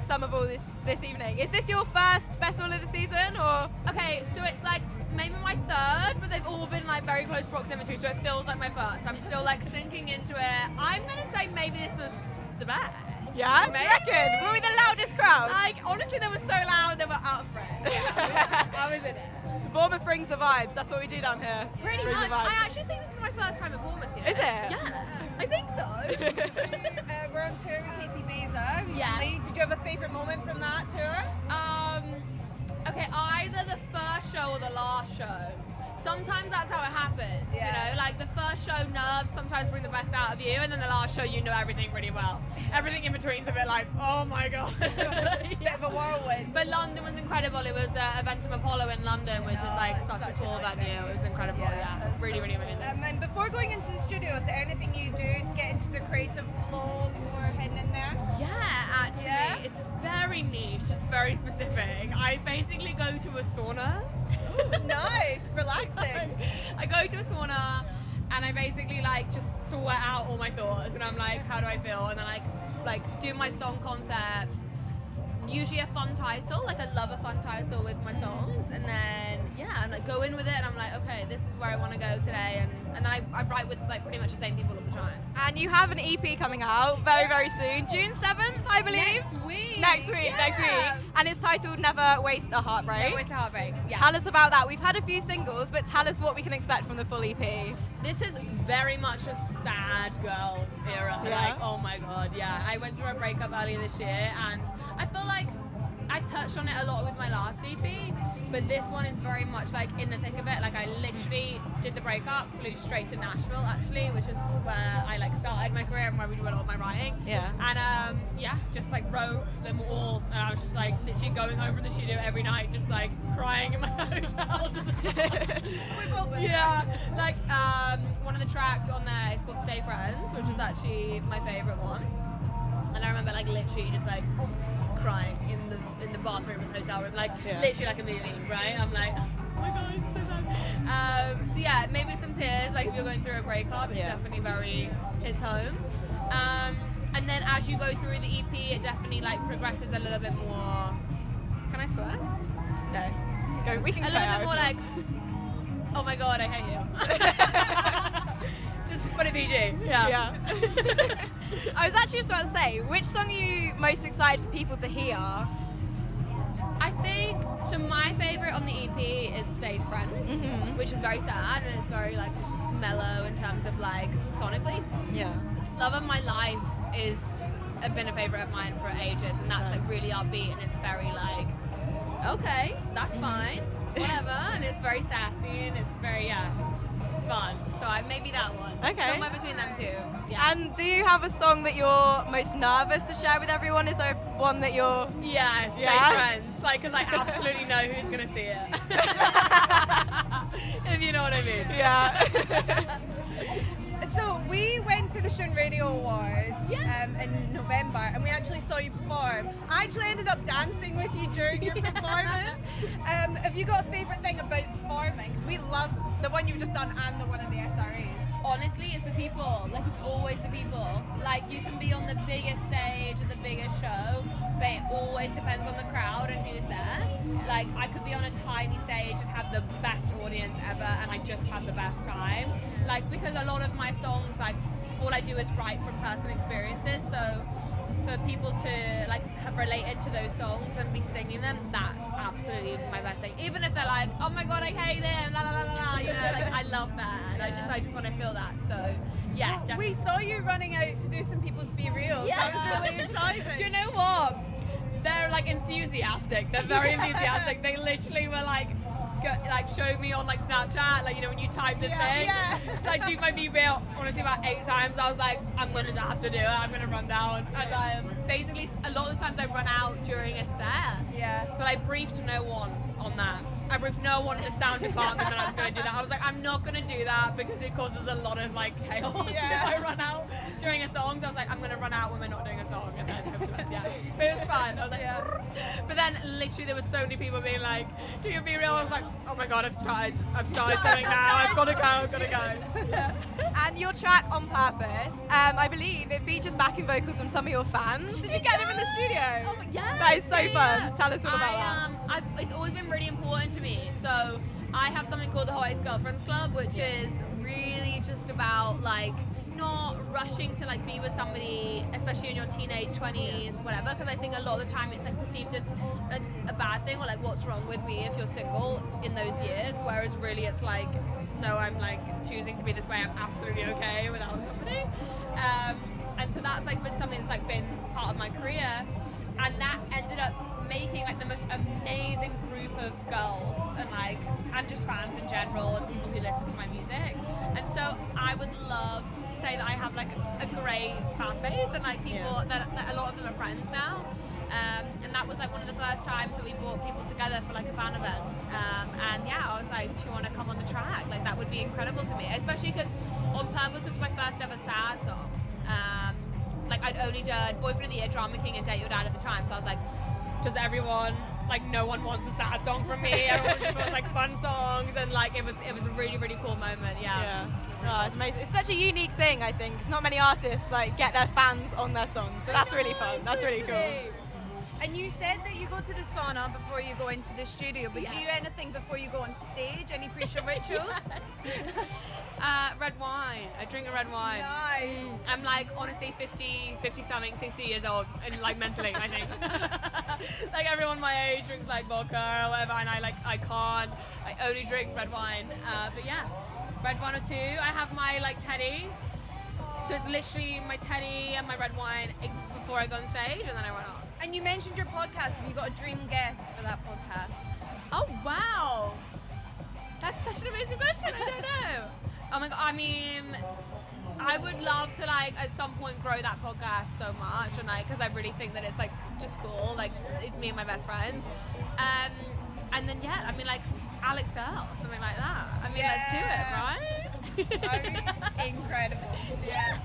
Summer Ball this evening. Is this your first festival of the season, or? Okay, so it's like maybe my third, but they've all been like very close proximity, so it feels like my first. I'm still like sinking into it. I'm gonna say maybe this was the best. Yeah, do you reckon? Were we the loudest crowd? Like, honestly, they were so loud, they were out of breath. Yeah, I was in it. Bournemouth brings the vibes. That's what we do down here. Pretty Bring the much. vibes. I actually think this is my first time at Bournemouth. You know? Is it? Yeah, I think so. We're on tour with Caity Baser. Yeah. Did you have a favourite moment from that tour? Okay, either the first show or the last show. Sometimes that's how it happens, Yeah. you know, like the first show nerves sometimes bring the best out of you, and then the last show you know everything really well. Everything in between's a bit like, oh my god. Bit of a whirlwind. But London was incredible. It was Eventum Apollo in London, which is like such a cool venue. It was incredible, yeah. Really, really amazing. And before going into the studio, is there anything you do to get into the creative flow before heading in there? Yeah, actually, Yeah? it's very niche. It's very specific. I basically go to a sauna. Nice, relaxing. I go to a sauna and I basically like just sweat out all my thoughts, and I'm like, how do I feel? And then like do my song concepts. Usually a fun title, like I love a fun title with my songs, and then and like go in with it, and I'm like, okay, this is where I want to go today, and then I write with like pretty much the same people all the time. And you have an EP coming out very, very soon, June 7th, I believe. Next week. And it's titled Never Waste a Heartbreak. Never Waste a Heartbreak. Yeah. Tell us about that. We've had a few singles, but tell us what we can expect from the full EP. This is very much a sad girl era. Yeah. Like, oh my god, yeah. I went through a breakup earlier this year, and I feel like I touched on it a lot with my last EP, but this one is very much like in the thick of it. Like I literally did the breakup, flew straight to Nashville actually, which is where I like started my career and where we do a lot of my writing. Yeah. And just like wrote them all, and I was just like literally going home from the studio every night, just like crying in my hotel to the yeah. Like one of the tracks on there is called Stay Friends, which is actually my favourite one. And I remember like literally just like crying in the bathroom in the hotel room, like literally like a movie, right? I'm like, oh my god, it's so sad. So yeah, maybe some tears, like if you're going through a breakup, it's definitely very hits home. And then as you go through the EP, it definitely like progresses a little bit more. Can I swear? No. We can a little bit more like, oh my god, I hate you. Just put it PG. Yeah. I was actually just about to say, which song are you most excited for people to hear? I think, so my favourite on the EP is Stay Friends, which is very sad and it's very like mellow in terms of like sonically. Yeah. Love of My Life is been a favourite of mine for ages, and that's like really upbeat and it's very like, okay, that's fine, whatever, and it's very sassy and it's very, it's fun. So maybe that one. Okay. Somewhere between them two. Yeah. And do you have a song that you're most nervous to share with everyone? Is there one that you're... Yeah, Stay Friends. Like, because I absolutely know who's going to see it. If you know what I mean. Yeah. So we went to the Shun Radio Awards in November, and we actually saw you perform. I actually ended up dancing with you during your performance. Have you got a favourite thing about performing? Because we loved the one you've just done and the one at the SREs. Honestly, it's the people. Like, it's always the people. Like, you can be on the biggest stage at the biggest show, but it always depends on the crowd and who's there. Like, I could be on a tiny stage and have the best audience ever, and I just have the best time. Like, because a lot of my songs, like, all I do is write from personal experiences, so for people to like have related to those songs and be singing them, that's absolutely my best thing. Even if they're like, oh my god, I hate them, la la la la, you know, like I love that, and I just want to feel that. So yeah, definitely. We saw you running out to do some people's Be Real. That was really exciting. Do you know what? They're like enthusiastic. They're very enthusiastic. They literally were like showed me on like Snapchat, like, you know, when you type the thing. So I do my Be Real honestly about 8 times. I was like, I'm gonna have to do it. I'm gonna run down. And basically, a lot of the times I run out during a set. Yeah. But I briefed no one on that. I briefed no one in the sound department that I was going to do that. I was like, I'm not going to do that because it causes a lot of like chaos if I run out. during a song, so I was like, I'm gonna run out when we're not doing a song, and then yeah, but it was fun. I was like, but then literally there was so many people being like, do you be real? I was like, oh my god, I've started singing now. I've got to go. Yeah. And your track On Purpose, I believe it features backing vocals from some of your fans. Did you get them in the studio? Oh, yeah. That is so fun. Tell us all about that. It's always been really important to me. So I have something called the Hottest Girlfriends Club, which is really just about like not rushing to like be with somebody, especially in your teenage 20s, whatever, because I think a lot of the time it's like perceived as like a bad thing, or like what's wrong with me if you're single in those years, whereas really it's like, no, I'm like choosing to be this way, I'm absolutely okay without somebody. And so that's like been something that's like been part of my career, and that ended up making like the most amazing group of girls and just fans in general and people who listen to my music. And so I would love to say that I have like a great fan base, and like people that a lot of them are friends now. And that was like one of the first times that we brought people together for like a fan event. And yeah, I was like, do you want to come on the track? Like that would be incredible to me, especially because On Purpose was my first ever sad song. Like I'd only done Boyfriend of the Year, Drama King, and Date Your Dad at the time. So I was like, does everyone, like no one wants a sad song from me, everyone just wants like fun songs, and like it was a really, really cool moment. Yeah. Oh, it's amazing. It's such a unique thing, I think, because not many artists like get their fans on their songs, so that's really fun. That's really cool. And you said that you go to the sauna before you go into the studio, but do you anything before you go on stage? Any pre-show rituals? Red wine. I drink a red wine. Nice. I'm like honestly 50 something, 60 years old, and like mentally, I think. Like everyone my age drinks like vodka or whatever, and I can't. I only drink red wine. But yeah, red wine or two. I have my like teddy. So it's literally my teddy and my red wine before I go on stage, and then I run on. And you mentioned your podcast. Have you got a dream guest for that podcast? Oh wow, that's such an amazing question. I don't know. Oh my god, I mean, I would love to like at some point grow that podcast so much, and like because I really think that it's like just cool. Like it's me and my best friends, and then yeah, I mean like Alex Earl, something like that. I mean, let's do it, right? I mean, incredible. Yeah.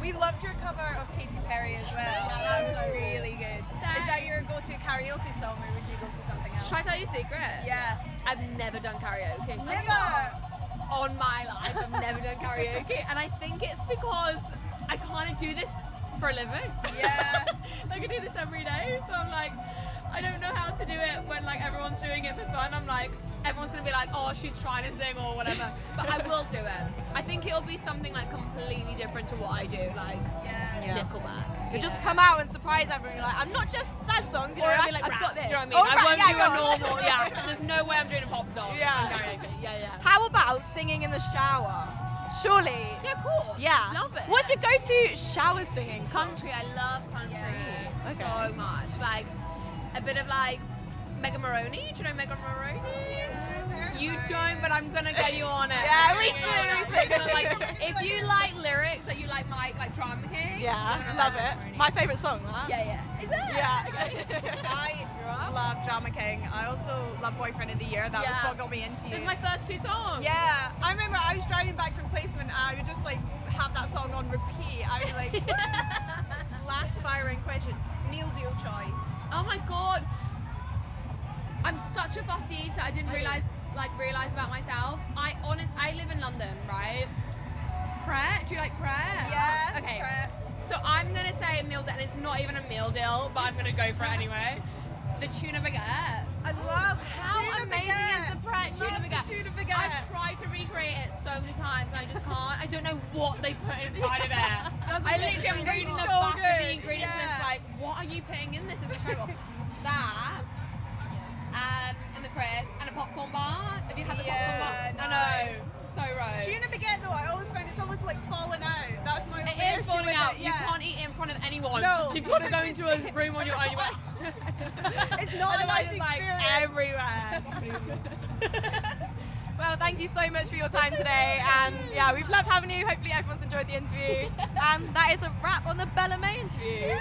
We loved your cover of Katy Perry as well. That was really good. Is that your go-to karaoke song, or would you go for something else? Should I tell you a secret? Yeah. I've never done karaoke. Never. On my life, I've never done karaoke, and I think it's because I kind of do this for a living. Yeah. Like I do this every day, so I'm like, I don't know how to do it when like everyone's doing it for fun. I'm like, everyone's gonna be like, oh, she's trying to sing or whatever, but I will do it. I think it'll be something like completely different to what I do, like Nickelback. You just come out and surprise everyone. You're like, I'm not just sad songs, you know, Or I'll be like I've rap, got do this. you know what I mean? Oh, I right, won't yeah, do go a on. normal, there's no way I'm doing a pop song. Yeah. Karaoke. Yeah. How about singing in the shower? Surely. Yeah, cool. Yeah. Love it. What's your go-to shower singing song? Country, I love country Okay. so much. Like a bit of like Megan Maroney. Do you know Megan Maroney? You don't, but I'm gonna get you on it. Yeah, me We're gonna, like, if you like lyrics that you like Drama King. Yeah, you're gonna love like it. Maroney. My favourite song, that. Yeah. Is it? Yeah. I love Drama King. I also love Boyfriend of the Year. That was what got me into you. It was my first two songs. Yeah, I remember I was driving back from placement and I would just like have that song on repeat. I was like, last firing question, meal deal choice. Oh my god. I'm such a fussy eater. I didn't realize about myself. I live in London, right? Pret? Do you like Pret? Yeah. Okay. Pret. So I'm gonna say a meal deal, and it's not even a meal deal, but I'm gonna go for it anyway. The tuna baguette. I love How tuna amazing baguette. is the Pret tuna Love the baguette? tuna baguette. I've tried to recreate it so many times, and I just can't. I don't know what they put inside of it. I literally am reading the so back of good. the ingredients, and it's Yeah. like, what are you putting in this? It's incredible. That. And the crisp and a popcorn bar. Have you had the popcorn bar? Yeah, I know, so right. Tuna baguette though, I always find it's almost like falling out. That's my only It is issue falling with out. it. You Yeah. can't eat it in front of anyone. No. You've got to go into a room on your own. You're like, It's not a otherwise nice it's like experience. everywhere. Well, thank you so much for your time today, and yeah, we've loved having you. Hopefully everyone's enjoyed the interview, and that is a wrap on the Bellah Mae interview.